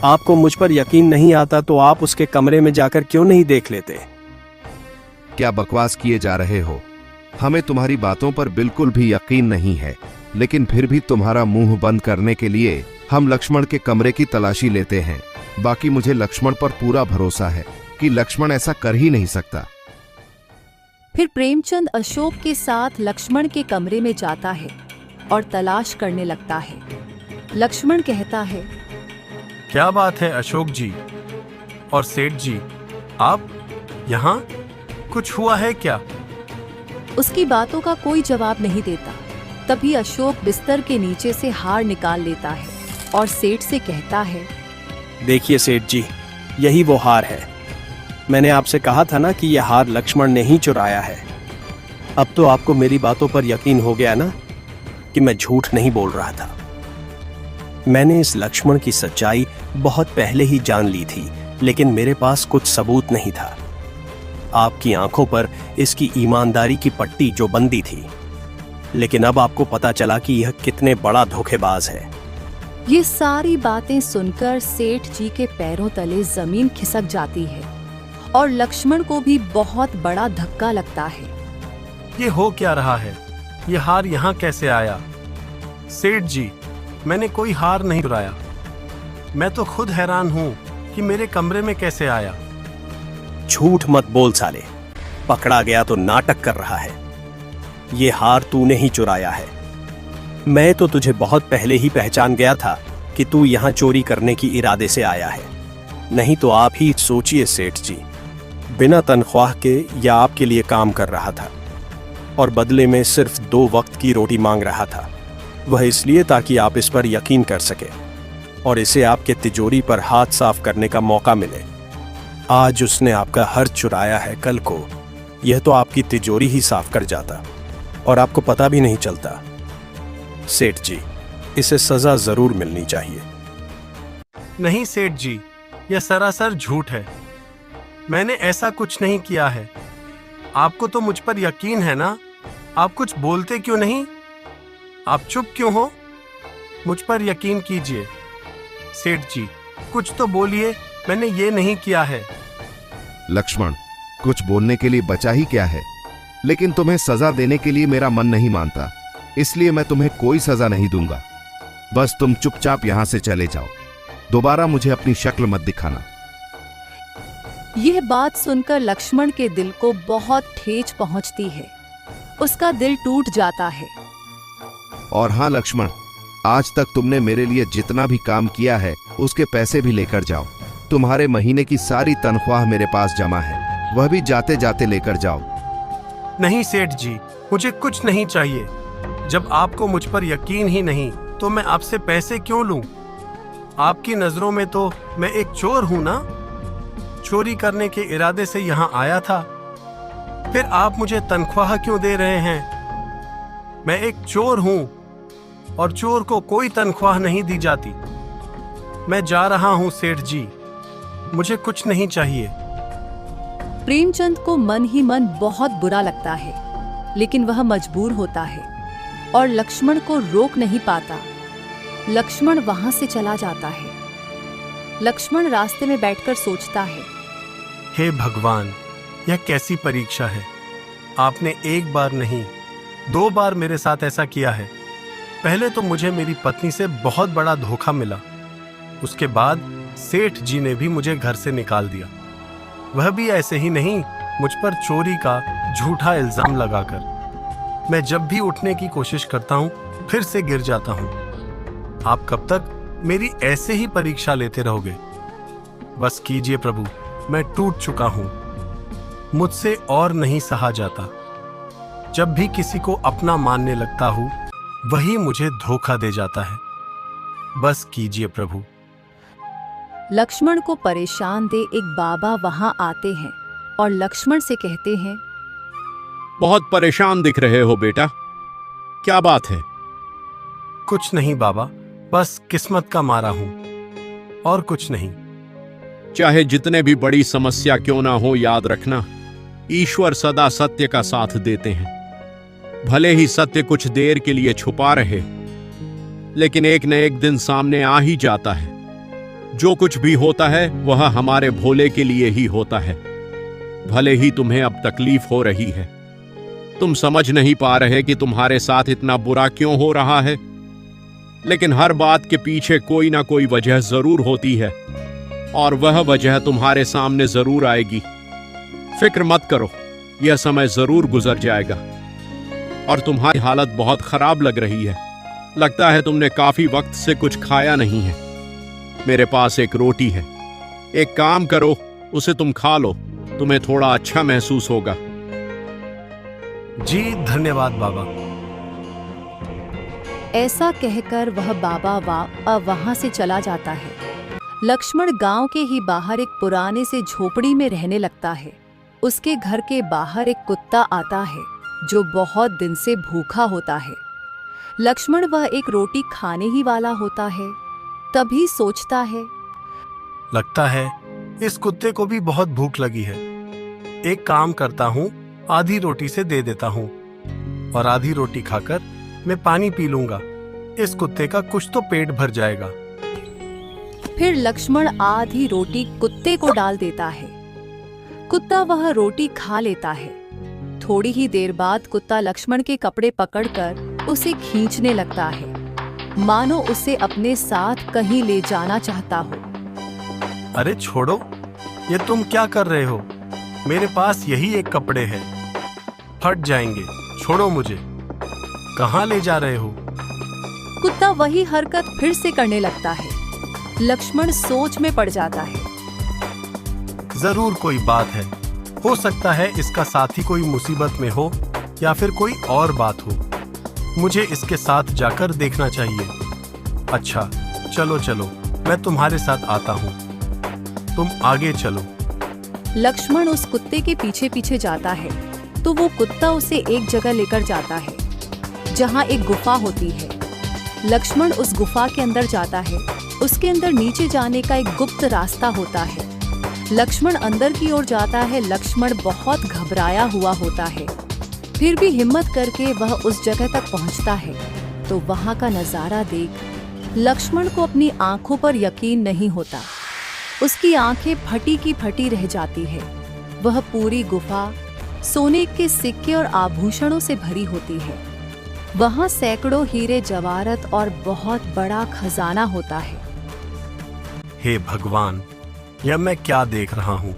आपको मुझ पर यकीन नहीं आता तो आप उसके कमरे में जाकर क्यों नहीं देख लेते? क्या बकवास किए जा रहे हो? हमें तुम्हारी बातों पर बिल्कुल भी यकीन नहीं है, लेकिन फिर भी तुम्हारा मुंह बंद करने के लिए हम लक्ष्मण के कमरे की तलाशी लेते हैं। बाकी मुझे लक्ष्मण पर पूरा भरोसा है कि लक्ष्मण ऐसा कर ही नहीं सकता। फिर प्रेमचंद अशोक के साथ लक्ष्मण के कमरे में जाता है और तलाश करने लगता है। लक्ष्मण कहता है, क्या बात है अशोक जी और सेठ जी, आप यहाँ? कुछ हुआ है क्या? उसकी बातों का कोई जवाब नहीं देता। तभी अशोक बिस्तर के नीचे से हार निकाल लेता है और सेठ से कहता है, देखिए सेठ जी, यही वो हार है। मैंने आपसे कहा था ना कि यह हार लक्ष्मण ने ही चुराया है। अब तो आपको मेरी बातों पर यकीन हो गया ना कि मैं झूठ नहीं बोल रहा था। मैंने इस लक्ष्मण की सच्चाई बहुत पहले ही जान ली थी, लेकिन मेरे पास कुछ सबूत नहीं था। आपकी आंखों पर इसकी ईमानदारी की पट्टी जो बंदी थी, लेकिन अब आपको पता चला कि यह कितने बड़ा धोखेबाज है। ये सारी बातें सुनकर सेठ जी के पैरों तले जमीन खिसक जाती है और लक्ष्मण को भी बहुत बड़ा धक्का लगता है। ये हो क्या रहा है? ये हार यहाँ कैसे आया? सेठ जी, मैंने कोई हार नहीं चुराया। मैं तो खुद हैरान हूँ कि मेरे कमरे में कैसे आया। झूठ मत बोल साले, पकड़ा गया तो नाटक कर रहा है। ये हार तूने ही चुराया है। मैं तो तुझे बहुत पहले ही पहचान गया था कि तू यहाँ चोरी करने की इरादे से आया है। नहीं तो आप ही सोचिए सेठ जी, बिना तनख्वाह के या आपके लिए काम कर रहा था और बदले में सिर्फ 2 वक्त की रोटी मांग रहा था। वह इसलिए ताकि आप इस पर यकीन कर सके और इसे आपके तिजोरी पर हाथ साफ करने का मौका मिले। आज उसने आपका हर चुराया है, कल को यह तो आपकी तिजोरी ही साफ कर जाता और आपको पता भी नहीं चलता। सेठ जी, इसे सजा जरूर मिलनी चाहिए। नहीं सेठ जी, यह सरासर झूठ है। मैंने ऐसा कुछ नहीं किया है। आपको तो मुझ पर यकीन है ना? आप कुछ बोलते क्यों नहीं? आप चुप क्यों हो? मुझ पर यकीन कीजिए। सेठ जी, कुछ तो बोलिए, मैंने ये नहीं किया है। लक्ष्मण, कुछ बोलने के लिए बचा ही क्या है? लेकिन तुम्हें सजा देने के लिए मेरा मन नहीं मानता, इसलिए मैं तुम्हें कोई सजा नहीं दूंगा। बस तुम चुपचाप यहां से चले जाओ। दोबारा मुझे अपनी शक्ल मत दिखाना। यह बात सुनकर लक्ष्मण के दिल को बहुत ठेस पहुंचती है। उसका दिल टूट जाता है। और हाँ लक्ष्मण, आज तक तुमने मेरे लिए जितना भी काम किया है उसके पैसे भी लेकर जाओ। तुम्हारे महीने की सारी तनख्वाह मेरे पास जमा है, वह भी जाते जाते लेकर जाओ। नहीं सेठ जी, मुझे कुछ नहीं चाहिए। जब आपको मुझ पर यकीन ही नहीं तो मैं आपसे पैसे क्यों लूं? आपकी नजरों में तो मैं एक चोर हूं ना? चोरी करने के इरादे से यहाँ आया था, फिर आप मुझे तनख्वाह क्यों दे रहे हैं? मैं एक चोर हूं और चोर को कोई तनख्वाह नहीं दी जाती। मैं जा रहा हूं सेठ जी, मुझे कुछ नहीं चाहिए। प्रेमचंद को मन ही मन बहुत बुरा लगता है, लेकिन वह मजबूर होता है और लक्ष्मण को रोक नहीं पाता। लक्ष्मण वहां से चला जाता है। लक्ष्मण रास्ते में बैठकर सोचता है, हे भगवान, यह कैसी परीक्षा है। आपने एक बार नहीं 2 बार मेरे साथ ऐसा किया है। पहले तो मुझे मेरी पत्नी से बहुत बड़ा धोखा मिला, उसके बाद सेठ जी ने भी मुझे घर से निकाल दिया, वह भी ऐसे ही नहीं, मुझ पर चोरी का झूठा इल्जाम लगाकर। मैं जब भी उठने की कोशिश करता हूँ फिर से गिर जाता हूँ। आप कब तक मेरी ऐसे ही परीक्षा लेते रहोगे? बस कीजिए प्रभु, मैं टूट चुका हूँ, मुझसे और नहीं सहा जाता। जब भी किसी को अपना मानने लगता हूँ वही मुझे धोखा दे जाता है। बस कीजिए प्रभु। लक्ष्मण को परेशान दे एक बाबा वहां आते हैं और लक्ष्मण से कहते हैं, बहुत परेशान दिख रहे हो बेटा, क्या बात है? कुछ नहीं बाबा, बस किस्मत का मारा हूं और कुछ नहीं। चाहे जितने भी बड़ी समस्या क्यों ना हो, याद रखना ईश्वर सदा सत्य का साथ देते हैं। भले ही सत्य कुछ देर के लिए छुपा रहे, लेकिन एक न एक दिन सामने आ ही जाता है। जो कुछ भी होता है वह हमारे भोले के लिए ही होता है। भले ही तुम्हें अब तकलीफ हो रही है, तुम समझ नहीं पा रहे कि तुम्हारे साथ इतना बुरा क्यों हो रहा है, लेकिन हर बात के पीछे कोई ना कोई वजह जरूर होती है और वह वजह तुम्हारे सामने जरूर आएगी। फिक्र मत करो, यह समय जरूर गुजर जाएगा। और तुम्हारी हालत बहुत खराब लग रही है। लगता है तुमने काफी वक्त से कुछ खाया नहीं है। मेरे पास एक रोटी है, एक काम करो, उसे तुम खा लो, तुम्हें थोड़ा अच्छा महसूस होगा। जी धन्यवाद बाबा। ऐसा कहकर वह बाबा वहां से चला जाता है। लक्ष्मण गांव के ही बाहर एक पुराने से झोपड़ी में रहने लगता है। उसके घर के बाहर एक कुत्ता आता है जो बहुत दिन से भूखा होता है। लक्ष्मण वह एक रोटी खाने ही वाला होता है। तभी सोचता है, लगता है इस कुत्ते को भी बहुत भूख लगी है। एक काम करता हूँ, आधी रोटी से दे देता हूँ और आधी रोटी खाकर मैं पानी पी लूंगा। इस कुत्ते का कुछ तो पेट भर जाएगा। फिर लक्ष्मण आधी रोटी कुत्ते को डाल देता है। कुत्ता वह रोटी खा लेता है। थोड़ी ही देर बाद कुत्ता लक्ष्मण के कपड़े पकड़कर उसे खींचने लगता है, मानो उसे अपने साथ कहीं ले जाना चाहता हो। अरे छोड़ो, ये तुम क्या कर रहे हो? मेरे पास यही एक कपड़े हैं, फट जाएंगे, छोड़ो मुझे। कहाँ ले जा रहे हो? कुत्ता वही हरकत फिर से करने लगता है। लक्ष्मण सोच में पड़ जाता है। जरूर कोई बात है। हो सकता है इसका साथी कोई मुसीबत में हो या फिर कोई और बात हो। मुझे इसके साथ जाकर देखना चाहिए। अच्छा चलो चलो, मैं तुम्हारे साथ आता हूँ, तुम आगे चलो। लक्ष्मण उस कुत्ते के पीछे पीछे जाता है तो वो कुत्ता उसे एक जगह लेकर जाता है जहाँ एक गुफा होती है। लक्ष्मण उस गुफा के अंदर जाता है। उसके अंदर नीचे जाने का एक गुप्त रास्ता होता है। लक्ष्मण अंदर की ओर जाता है। लक्ष्मण बहुत घबराया हुआ होता है, फिर भी हिम्मत करके वह उस जगह तक पहुंचता है तो वहां का नजारा देख लक्ष्मण को अपनी आंखों पर यकीन नहीं होता। उसकी आंखें फटी की फटी रह जाती है। वह पूरी गुफा सोने के सिक्के और आभूषणों से भरी होती है। वहां सैकड़ों हीरे जवाहरात और बहुत बड़ा खजाना होता है। हे भगवान, यह मैं क्या देख रहा हूँ?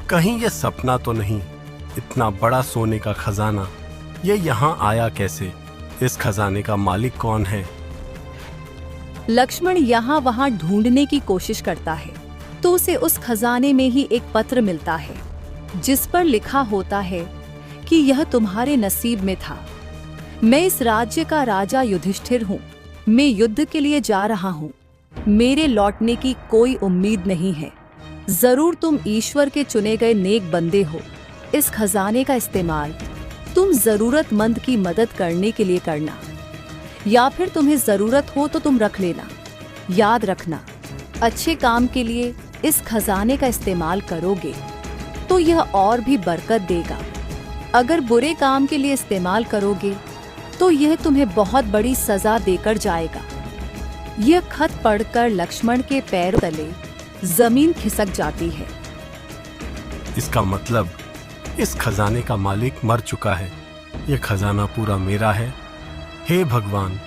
कहीं यह सपना तो नहीं? इतना बड़ा सोने का खजाना, ये यहाँ आया कैसे? इस खजाने का मालिक कौन है? लक्ष्मण यहाँ वहाँ ढूंढने की कोशिश करता है तो उसे उस खजाने में ही एक पत्र मिलता है जिस पर लिखा होता है कि यह तुम्हारे नसीब में था। मैं इस राज्य का राजा युधिष्ठिर हूँ। मैं युद्ध के लिए जा रहा हूँ। मेरे लौटने की कोई उम्मीद नहीं है। जरूर तुम ईश्वर के चुने गए नेक बंदे हो। इस खजाने का इस्तेमाल तुम जरूरतमंद की मदद करने के लिए करना, या फिर तुम्हें जरूरत हो तो तुम रख लेना। याद रखना, अच्छे काम के लिए इस खजाने का इस्तेमाल करोगे तो यह और भी बरकत देगा। अगर बुरे काम के लिए इस्तेमाल करोगे तो यह तुम्हें बहुत बड़ी सजा देकर जाएगा। यह खत पढ़कर लक्ष्मण के पैरों तले जमीन खिसक जाती है। इसका मतलब इस खजाने का मालिक मर चुका है। यह खजाना पूरा मेरा है। हे भगवान,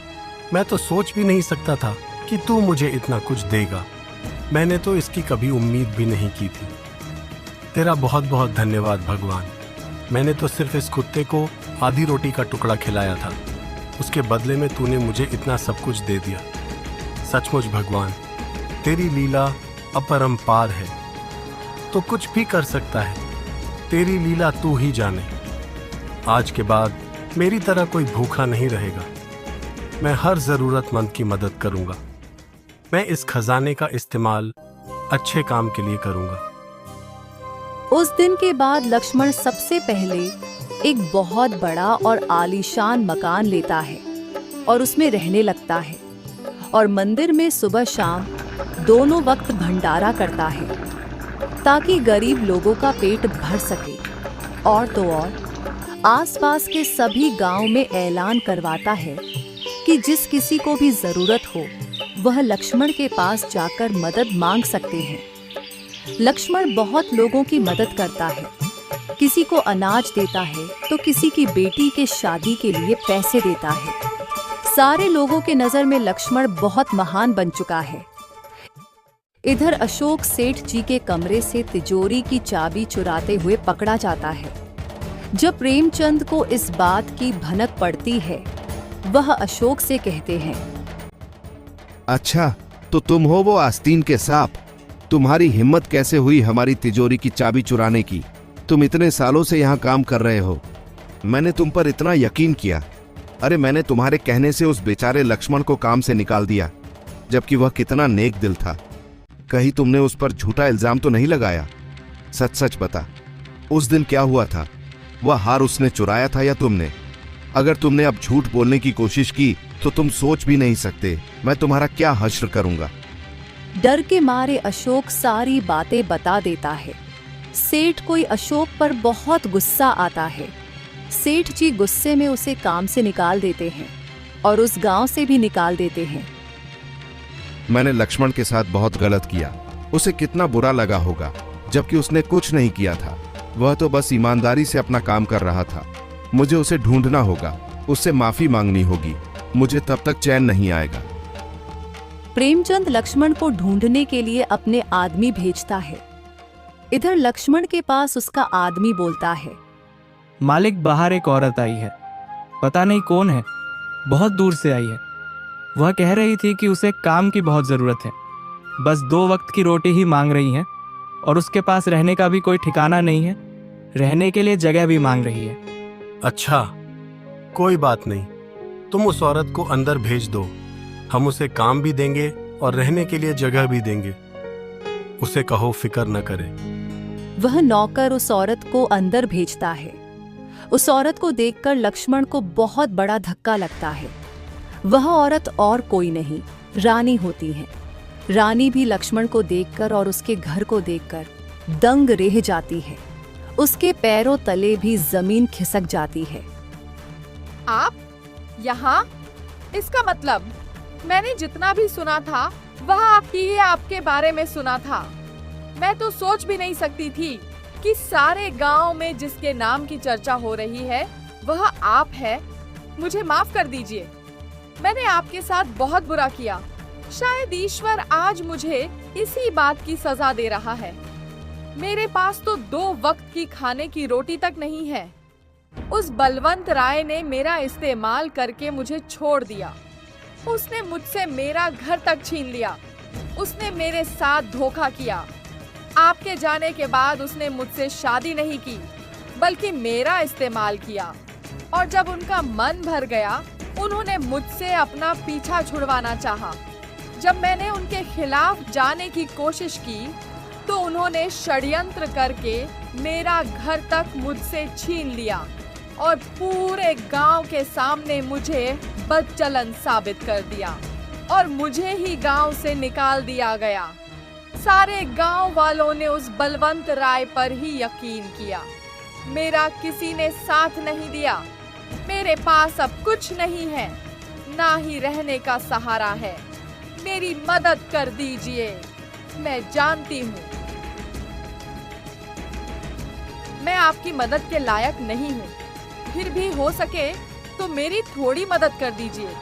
मैं तो सोच भी नहीं सकता था कि तू मुझे इतना कुछ देगा। मैंने तो इसकी कभी उम्मीद भी नहीं की थी। तेरा बहुत बहुत धन्यवाद भगवान। मैंने तो सिर्फ इस कुत्ते को आधी रोटी का टुकड़ा खिलाया था, उसके बदले में तूने मुझे इतना सब कुछ दे दिया। सचमुच भगवान, तेरी लीला अपरंपार है। तो कुछ भी कर सकता है। तेरी लीला तू ही जाने। आज के बाद मेरी तरह कोई भूखा नहीं रहेगा। मैं हर जरूरतमंद की मदद करूंगा। मैं इस खजाने का इस्तेमाल अच्छे काम के लिए करूंगा। उस दिन के बाद लक्ष्मण सबसे पहले एक बहुत बड़ा और आलीशान मकान लेता है और उसमें रहने लगता है और मंदिर में सुबह शाम दोनों वक्त भंडारा करता है ताकि गरीब लोगों का पेट भर सके। और तो और आसपास के सभी गांव में ऐलान करवाता है कि जिस किसी को भी जरूरत हो वह लक्ष्मण के पास जाकर मदद मांग सकते हैं। लक्ष्मण बहुत लोगों की मदद करता है, किसी को अनाज देता है तो किसी की बेटी के शादी के लिए पैसे देता है। सारे लोगों के नजर में लक्ष्मण बहुत महान बन चुका है। इधर अशोक सेठ जी के कमरे से तिजोरी की चाबी चुराते हुए पकड़ा जाता है। जब प्रेमचंद को इस बात की भनक पड़ती है, वह अशोक से कहते हैं, अच्छा, तो तुम हो वो आस्तीन के सांप। तुम्हारी हिम्मत कैसे हुई हमारी तिजोरी की चाबी चुराने की? तुम इतने सालों से यहाँ काम कर रहे हो, मैंने तुम पर इतना यकीन किया। अरे मैंने तुम्हारे कहने से उस बेचारे लक्ष्मण को काम से निकाल दिया, जबकि वह कितना नेक दिल था। कहीं तुमने उस पर झूठा इल्जाम तो नहीं लगाया? सच सच बता, उस दिन क्या हुआ था? वह हार उसने चुराया था या तुमने? अगर तुमने अब झूठ बोलने की कोशिश की तो तुम सोच भी नहीं सकते मैं तुम्हारा क्या हश्र करूंगा। डर के मारे अशोक सारी बातें बता देता है। सेठ को अशोक पर बहुत गुस्सा आता है। सेठ जी गुस्से में उसे काम से निकाल देते हैं और उस गांव से भी निकाल देते हैं। मैंने लक्ष्मण के साथ बहुत गलत किया। उसे कितना बुरा लगा होगा, जबकि उसने कुछ नहीं किया था। वह तो बस ईमानदारी से अपना काम कर रहा था। मुझे उसे ढूंढना होगा, उससे माफी मांगनी होगी। मुझे तब तक चैन नहीं आएगा। प्रेमचंद लक्ष्मण को ढूंढने के लिए अपने आदमी भेजता है। इधर लक्ष्मण के पास उसका आदमी बोलता है, मालिक, बाहर एक औरत आई है, पता नहीं कौन है, बहुत दूर से आई है। वह कह रही थी कि उसे काम की बहुत ज़रूरत है, बस 2 वक्त की रोटी ही मांग रही है और उसके पास रहने का भी कोई ठिकाना नहीं है, रहने के लिए जगह भी मांग रही है। अच्छा, कोई बात नहीं, तुम उस औरत को अंदर भेज दो। हम उसे काम भी देंगे और रहने के लिए जगह भी देंगे। उसे कहो फिक्र न करे। वह नौकर उस औरत को अंदर भेजता है। उस औरत को देखकर लक्ष्मण को बहुत बड़ा धक्का लगता है। वह औरत और कोई नहीं, रानी होती है। रानी भी लक्ष्मण को देखकर और उसके घर को देखकर दंग रह जाती है। उसके पैरों तले भी जमीन खिसक जाती है। आप यहाँ? इसका मतलब मैंने जितना भी सुना था वह आपके बारे में सुना था। मैं तो सोच भी नहीं सकती थी कि सारे गांव में जिसके नाम की चर्चा हो रही है वह आप है। मुझे माफ कर दीजिए, मैंने आपके साथ बहुत बुरा किया। शायद ईश्वर आज मुझे इसी बात की सजा दे रहा है। मेरे पास तो 2 वक्त की खाने की रोटी तक नहीं है। उस बलवंत राय ने मेरा इस्तेमाल करके मुझे छोड़ दिया। उसने मुझसे मेरा घर तक छीन लिया। उसने मेरे साथ धोखा किया। आपके जाने के बाद उसने मुझसे शादी नहीं की, बल्कि मेरा इस्तेमाल किया। और जब उनका मन भर गया, उन्होंने मुझसे अपना पीछा छुड़वाना चाहा। जब मैंने उनके खिलाफ जाने की कोशिश की, तो उन्होंने षड्यंत्र करके मेरा घर तक मुझसे छीन लिया और पूरे गांव के सामने मुझे बदचलन साबित कर दिया और मुझे ही गांव से निकाल दिया गया। सारे गांव वालों ने उस बलवंत राय पर ही यकीन किया। मेरा किसी ने साथ नहीं दिया। मेरे पास अब कुछ नहीं है, ना ही रहने का सहारा है। मेरी मदद कर दीजिए। मैं जानती हूँ मैं आपकी मदद के लायक नहीं हूँ, फिर भी हो सके तो मेरी थोड़ी मदद कर दीजिए।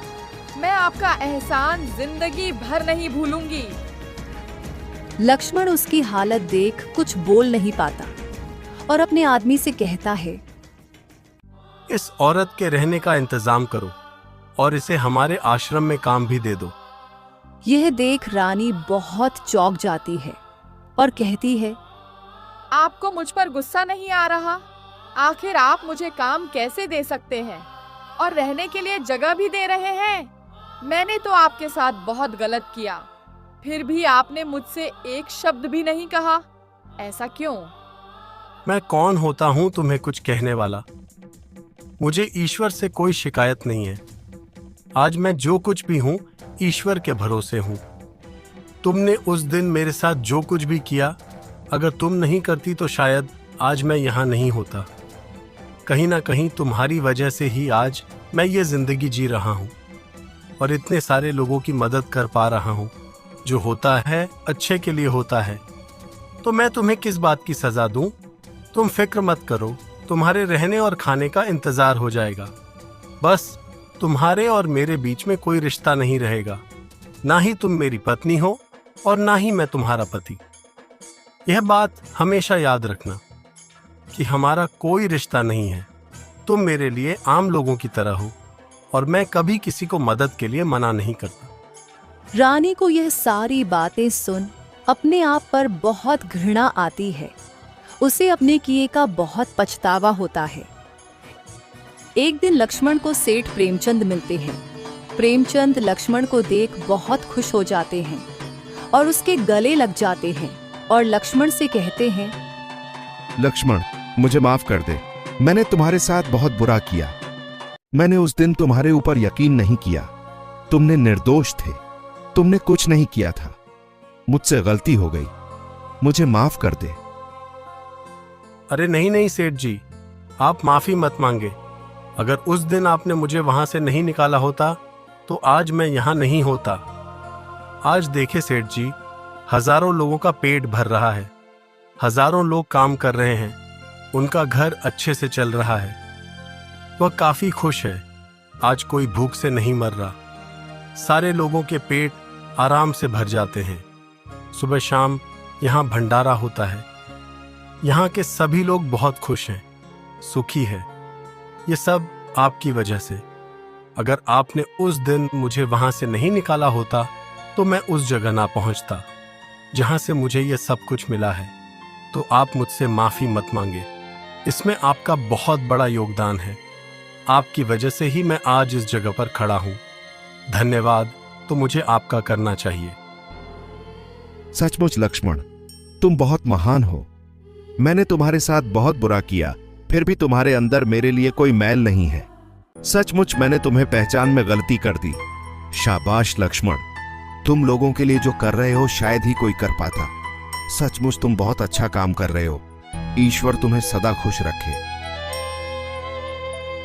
मैं आपका एहसान जिंदगी भर नहीं भूलूंगी। लक्ष्मण उसकी हालत देख कुछ बोल नहीं पाता और अपने आदमी से कहता है, इस औरत के रहने का इंतजाम करो और इसे हमारे आश्रम में काम भी दे दो। यह देख रानी बहुत चौंक जाती है और कहती है, आपको मुझ पर गुस्सा नहीं आ रहा? आखिर आप मुझे काम कैसे दे सकते हैं और रहने के लिए जगह भी दे रहे हैं? मैंने तो आपके साथ बहुत गलत किया, फिर भी आपने मुझसे एक शब्द भी नहीं कहा। ऐसा क्यों? मैं कौन होता हूँ तुम्हें कुछ कहने वाला? मुझे ईश्वर से कोई शिकायत नहीं है। आज मैं जो कुछ भी हूँ ईश्वर के भरोसे हूँ। तुमने उस दिन मेरे साथ जो कुछ भी किया, अगर तुम नहीं करती तो शायद आज मैं यहाँ नहीं होता। कहीं ना कहीं तुम्हारी वजह से ही आज मैं ये जिंदगी जी रहा हूँ और इतने सारे लोगों की मदद कर पा रहा हूँ। जो होता है अच्छे के लिए होता है, तो मैं तुम्हें किस बात की सजा दूं? तुम फिक्र मत करो, तुम्हारे रहने और खाने का इंतजार हो जाएगा। बस तुम्हारे और मेरे बीच में कोई रिश्ता नहीं रहेगा। ना ही तुम मेरी पत्नी हो और ना ही मैं तुम्हारा पति। यह बात हमेशा याद रखना कि हमारा कोई रिश्ता नहीं है। तुम मेरे लिए आम लोगों की तरह हो और मैं कभी किसी को मदद के लिए मना नहीं करता। रानी को यह सारी बातें सुन अपने आप पर बहुत घृणा आती है। उसे अपने किए का बहुत पछतावा होता है। एक दिन लक्ष्मण को सेठ प्रेमचंद मिलते हैं। प्रेमचंद लक्ष्मण को देख बहुत खुश हो जाते हैं और उसके गले लग जाते हैं और लक्ष्मण से कहते हैं, लक्ष्मण, मुझे माफ कर दे। मैंने तुम्हारे साथ बहुत बुरा किया। मैंने उस दिन तुम्हारे ऊपर यकीन नहीं किया। तुमने निर्दोष थे, तुमने कुछ नहीं किया था। मुझसे गलती हो गई, मुझे माफ कर दे। अरे नहीं नहीं सेठ जी, आप माफी मत मांगे। अगर उस दिन आपने मुझे वहां से नहीं निकाला होता तो आज मैं यहां नहीं होता। आज देखे सेठ जी, हजारों लोगों का पेट भर रहा है, हजारों लोग काम कर रहे हैं, उनका घर अच्छे से चल रहा है, वह काफी खुश है। आज कोई भूख से नहीं मर रहा। सारे लोगों के पेट आराम से भर जाते हैं। सुबह शाम यहाँ भंडारा होता है। यहाँ के सभी लोग बहुत खुश हैं, सुखी है। ये सब आपकी वजह से। अगर आपने उस दिन मुझे वहां से नहीं निकाला होता तो मैं उस जगह ना पहुंचता जहां से मुझे ये सब कुछ मिला है। तो आप मुझसे माफी मत मांगे, इसमें आपका बहुत बड़ा योगदान है। आपकी वजह से ही मैं आज इस जगह पर खड़ा हूं। धन्यवाद तो मुझे आपका करना चाहिए। सचमुच लक्ष्मण, तुम बहुत महान हो। मैंने तुम्हारे साथ बहुत बुरा किया, फिर भी तुम्हारे अंदर मेरे लिए कोई मैल नहीं है। सचमुच मैंने तुम्हें पहचान में गलती कर दी। शाबाश लक्ष्मण, तुम लोगों के लिए जो कर रहे हो शायद ही कोई कर पाता। सचमुच तुम बहुत अच्छा काम कर रहे हो। ईश्वर तुम्हें सदा खुश रखे।